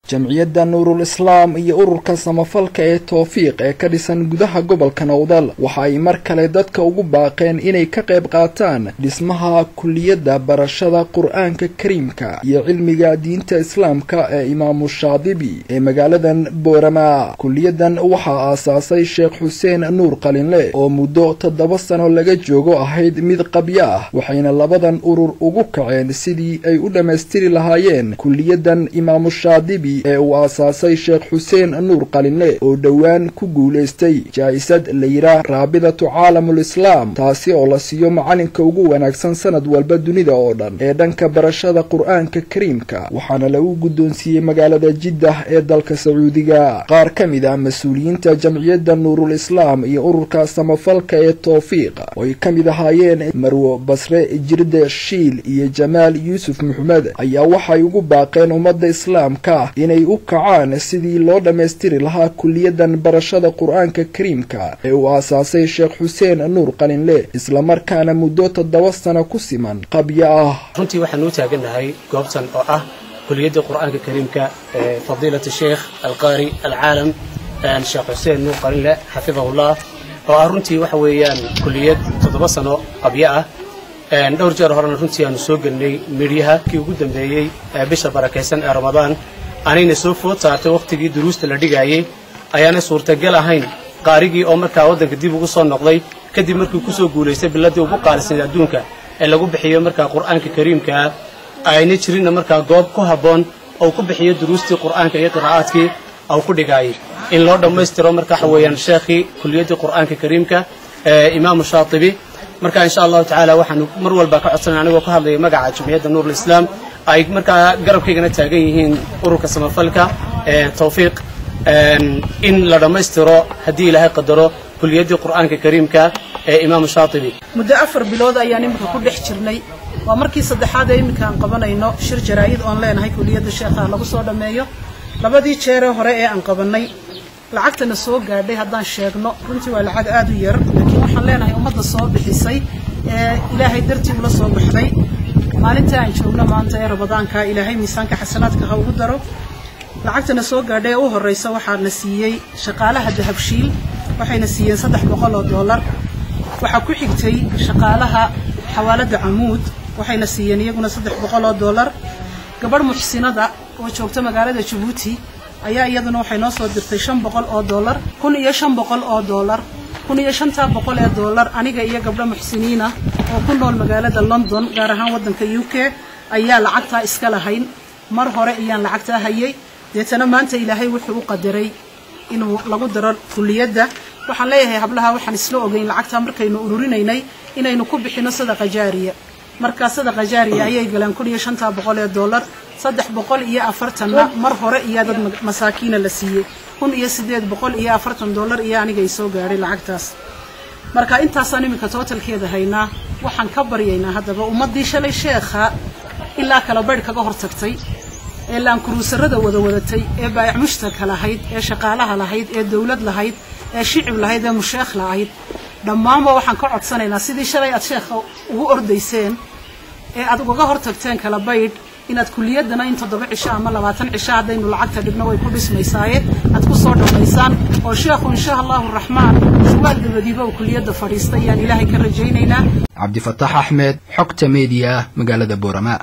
jamciyadda Nuurul Islaam iyo ururka samafalka ee Tawfiiq ee ka dhisan gudaha gobolka Nowdal waxa ay mar kale dadka ugu baaqeen inay ka qayb qaataan dhismaha kulliyadda barashada Qur'aanka Kariimka iyo cilmiga diinta Islaamka ee Imaam Shaadibi ee magaaladan Boorama. Kulliyadan waxa aasaasay Sheekh Xuseen Nuur Qalinle oo muddo 7 sano laga joogo ahayd mid qabya ah, waxayna labadan urur ugu kaceen sidii ay u dhameystiri lahaayeen kulliyadan Imaam Shaadibi ee uu aasaasay Sheekh Xuseen Nuur Qalinle oo dhawaan ku guuleystay jaa'isad layra Raabidatu Caalamul Islaam, taasi oo la siiyo macalinka ugu wanaagsan sanad walba dunida oo dhan ee dhanka barashada Qur'aanka Kariimka, waxaana lagu guddoonsiiyay magaalada Jiddah ee dalka Sacuudiga. qaar ka mid ah mas'uuliyiinta jamciyadda Nuurul Islaam iyo ururka samafalka ee Tawfiiq oo ay ka mid ahaayeen Marwo Basre Jirde Shiil iyo Jamaal Yuusuf Maxamed ayaa waxay ugu baaqeen ummadda Islaamka inay u kacaan sidii loo dhameystiri lahaa kulliyadan barashada Qur'aanka Kariimka ee uu aasaasay Sheekh Xuseen Nuur Qalinle, isla markaana muddo 7 sano ku siman qabya ah. runtii waxaan u taaganahay goobtan oo ah kulliyadda Qur'aanka Kariimka ee fadiilada Sheekh Al-Qaari Al-Caalam Sheekh Xuseen Nuur Qalinle xafidahullah, oo runtii waxa weeyaan kulliyad 7 sano qabya ah. dhowr jeer horena runtii aanu soo galnay midiyaha kii ugu dambeeyay bisha barakeysan ee Ramadaan anayna soo food saartay waqtigii duruusta la dhigayay ayaana suurtagal ahayn qaarigii oo markaa wadanka dib ugu soo noqday kadib markii ku soo guuleystay biladii ugu qaalisan adduunka ee lagu bixiyo markaa Qur'aanka Kariimka ayna jirin markaa goob ku haboon oo ku bixiyo duruustii Qur'aanka iyo qiraa'aadkii oo ku dhigay in loo dhameystiro markaa xawayaan sheekhi kulliyadda Qur'aanka Kariimka Imaam Shaatibi. marka insha Allah taala waxaan mar walba ka codsanaa anigoo ka hadlay magaca jamciyadda Nuurul Islaam ay markaa garabkaygana taagan yihiin ururka samafalka Tawfiiq in la dhameystiro hadii Ilaahay qadaro kulliyadda Qur'aanka Kariimka ee Imaam Shaatibi. muddo 4 bilood ayaan imika ku dhex jirnay, waa markii saddexaad ee imika aan qabanayno shir jaraa'id oo leenahay kulliyadda sheekha lagu soo dhameeyo. labadii jeer hore ee aan qabanay lacagtana soo gaadhay haddaan sheegno runtii waa lacag aad u yar, laakiin waxaan leenahay ummadda soo bixisay ee Ilaahay dartii ula soo baxday maalinta aan joogno maanta ee Ramadaanka Ilaahay miisaanka xasanaadka ha ugu daro. lacagtana soo gaadhay oo horeysa waxaan na siiyay shaqaalaha Dahabshiil, waxayna siiyeen $300. waxa ku xigtay shaqaalaha xawaalada Amuud, waxayna siiyeen iyaguna $300. gabadh muxsinada oo joogta magaalada Djibouti ayaa iyaduna waxay noo soo dirtay $500, $1,500, $1,500 aniga iyo gabdho muxsiniina oo ku nool magaalada London gaar ahaan wadanka UK ayaa lacagta iska lahayn. mar hore ayaan lacagta hayay, deetana maanta Ilaahay wuxuu u qadaray inuu lagu daro kulliyadda. waxaan leeyahay hablaha waxaan isla ogeyn lacagta markaynu ururinaynay inaynu ku bixino sadaqa jaariya. marka sadaqa jaariya ayay galaan $1,500, $340 mar hore iyo dad masaakiina la siiyay $1,840 iyo aniga ay soo gaaray lacagtaas. marka intaasaan imika totalkeeda haynaa. waxaan ka baryaynaa hadaba ummadii shalay sheekha ilaa kala badh kaga hortagtay ee laan kuruusarada wadatay ee baayac mushtaka lahayd ee shaqaalaha lahayd ee dawlad lahayd ee shicib lahayd ee musheekh lahayd dhammaanba waxaan ka codsanaynaa sidii shalay aad sheekha ugu ordayseen ee aad uga hortagteen kala baydh inaad kulliyadana in 7 cisho ama 20 cisho hadaynu lacagta dhigno way ku dhismaysaaye aad ku soo dhameysaan oo sheekhu insha Allahu Rahmaan su'aal dabadiiba kulliyadda fariistay aan Ilaahay ka rajaynaynaa. Cabdi Fataax Axmed, Xogta Media, magaalada Boorama.